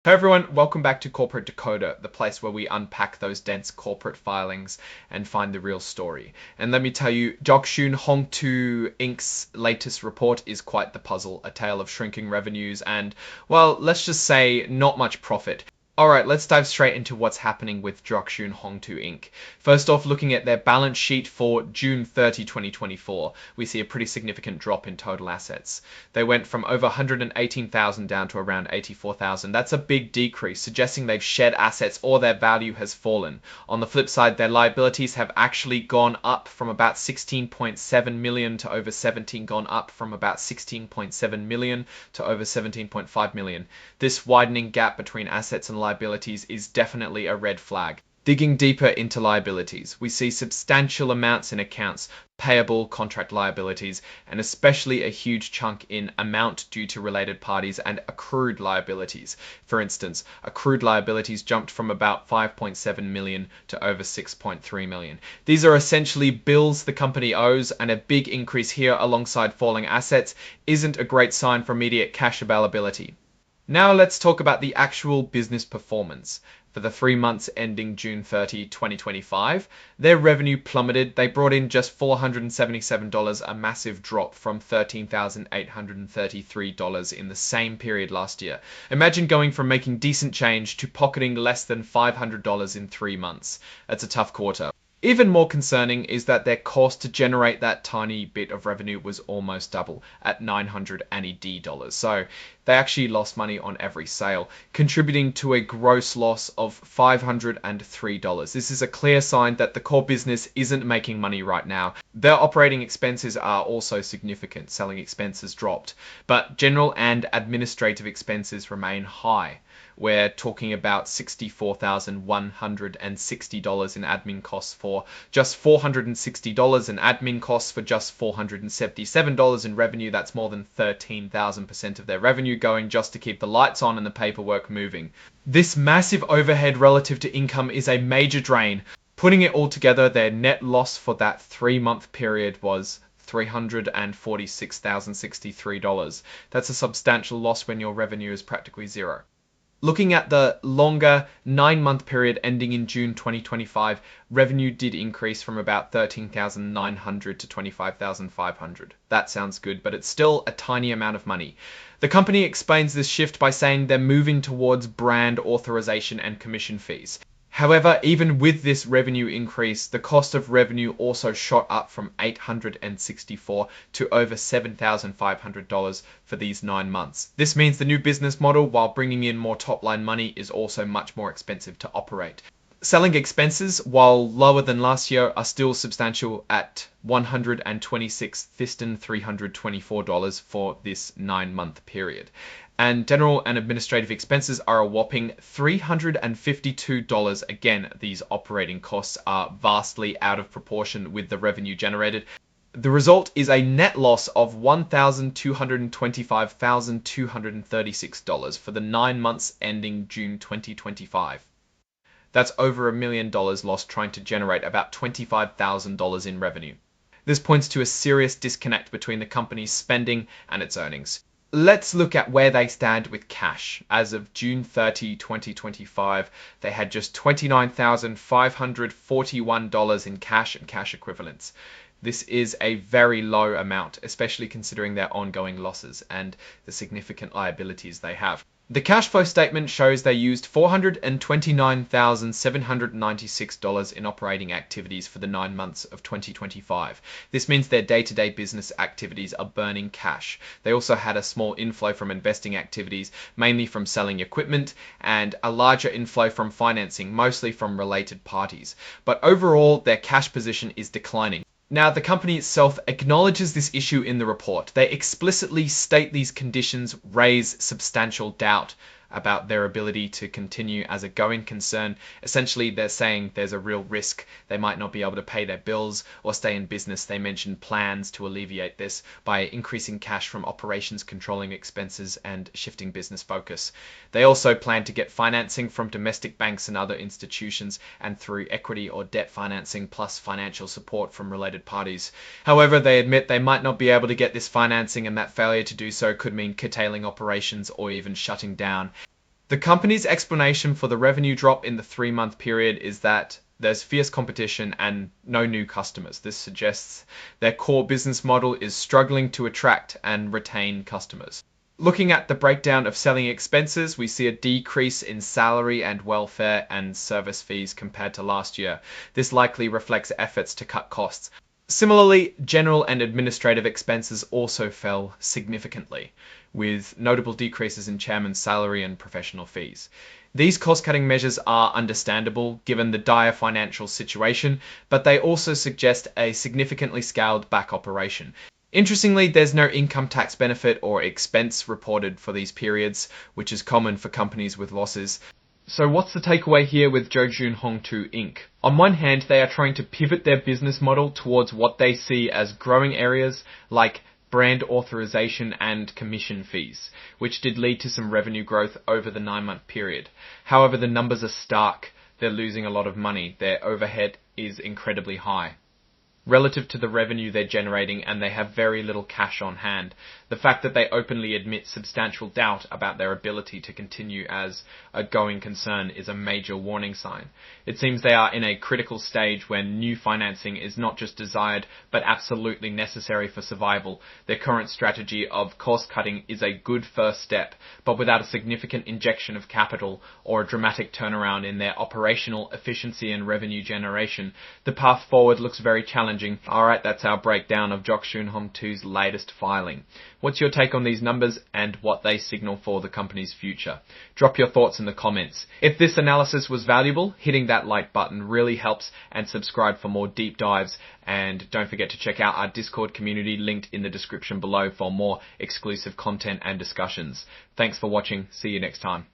Hey everyone, welcome back to Corporate Decoder, the place where we unpack those dense corporate filings and find the real story. And let me tell you, Zhuoxun Hongtu Inc.'s latest report is quite the puzzle, a tale of shrinking revenues and, well, let's just say not much profit. Alright, let's dive straight into what's happening with Zhuoxun Hongtu Inc. First off, looking at their balance sheet for June 30, 2024, we see a pretty significant drop in total assets. They went from over 118,000 down to around 84,000. That's a big decrease, suggesting they've shed assets or their value has fallen. On the flip side, their liabilities have actually gone up from about 16.7 million to over 17, gone up from about 16.7 million to over 17.5 million. This widening gap between assets and liabilities is definitely a red flag. Digging deeper into liabilities, we see substantial amounts in accounts payable, contract liabilities, and especially a huge chunk in amount due to related parties and accrued liabilities. For instance, accrued liabilities jumped from about 5.7 million to over 6.3 million. These are essentially bills the company owes, and a big increase here alongside falling assets isn't a great sign for immediate cash availability. Now let's talk about the actual business performance. For the 3 months ending June 30, 2025, their revenue plummeted. They brought in just $477, a massive drop from $13,833 in the same period last year. Imagine going from making decent change to pocketing less than $500 in 3 months. That's a tough quarter. Even more concerning is that their cost to generate that tiny bit of revenue was almost double at $900. So they actually lost money on every sale, contributing to a gross loss of $503. This is a clear sign that the core business isn't making money right now. Their operating expenses are also significant. Selling expenses dropped, but general and administrative expenses remain high. We're talking about $64,160 in admin costs for just $460 in admin costs for just $477 in revenue. That's more than 13,000% of their revenue going just to keep the lights on and the paperwork moving. This massive overhead relative to income is a major drain. Putting it all together, their net loss for that 3-month period was $346,063. That's a substantial loss when your revenue is practically zero. Looking at the longer 9-month period ending in June 2025, revenue did increase from about 13,900 to 25,500. That sounds good, but it's still a tiny amount of money. The company explains this shift by saying they're moving towards brand authorization and commission fees. However, even with this revenue increase, the cost of revenue also shot up from $864 to over $7,500 for these 9 months. This means the new business model, while bringing in more top-line money, is also much more expensive to operate. Selling expenses, while lower than last year, are still substantial at $126,324 for this 9-month period. And general and administrative expenses are a whopping $352. Again, these operating costs are vastly out of proportion with the revenue generated. The result is a net loss of $1,225,236 for the 9 months ending June 2025. That's over $1 million lost trying to generate about $25,000 in revenue. This points to a serious disconnect between the company's spending and its earnings. Let's look at where they stand with cash. As of June 30, 2025, they had just $29,541 in cash and cash equivalents. This is a very low amount, especially considering their ongoing losses and the significant liabilities they have. The cash flow statement shows they used $429,796 in operating activities for the 9 months of 2025. This means their day-to-day business activities are burning cash. They also had a small inflow from investing activities, mainly from selling equipment, and a larger inflow from financing, mostly from related parties. But overall, their cash position is declining. Now, the company itself acknowledges this issue in the report. They explicitly state these conditions raise substantial doubt about their ability to continue as a going concern. Essentially, they're saying there's a real risk they might not be able to pay their bills or stay in business. They mentioned plans to alleviate this by increasing cash from operations, controlling expenses, and shifting business focus. They also plan to get financing from domestic banks and other institutions, and through equity or debt financing plus financial support from related parties. However, they admit they might not be able to get this financing, and that failure to do so could mean curtailing operations or even shutting down. The company's explanation for the revenue drop in the 3-month period is that there's fierce competition and no new customers. This suggests their core business model is struggling to attract and retain customers. Looking at the breakdown of selling expenses, we see a decrease in salary and welfare and service fees compared to last year. This likely reflects efforts to cut costs. Similarly, general and administrative expenses also fell significantly, with notable decreases in chairman's salary and professional fees. These cost-cutting measures are understandable given the dire financial situation, but they also suggest a significantly scaled back operation. Interestingly, there's no income tax benefit or expense reported for these periods, which is common for companies with losses. So what's the takeaway here with Zhuoxun Hongtu Inc.? On one hand, they are trying to pivot their business model towards what they see as growing areas like brand authorization and commission fees, which did lead to some revenue growth over the 9-month period. However, the numbers are stark. They're losing a lot of money. Their overhead is incredibly high relative to the revenue they're generating, and they have very little cash on hand. The fact that they openly admit substantial doubt about their ability to continue as a going concern is a major warning sign. It seems they are in a critical stage when new financing is not just desired, but absolutely necessary for survival. Their current strategy of cost cutting is a good first step, but without a significant injection of capital or a dramatic turnaround in their operational efficiency and revenue generation, the path forward looks very challenging. Alright, that's our breakdown of Zhuoxun Hongtu's latest filing. What's your take on these numbers and what they signal for the company's future? Drop your thoughts in the comments. If this analysis was valuable, hitting that like button really helps, and subscribe for more deep dives. And don't forget to check out our Discord community linked in the description below for more exclusive content and discussions. Thanks for watching. See you next time.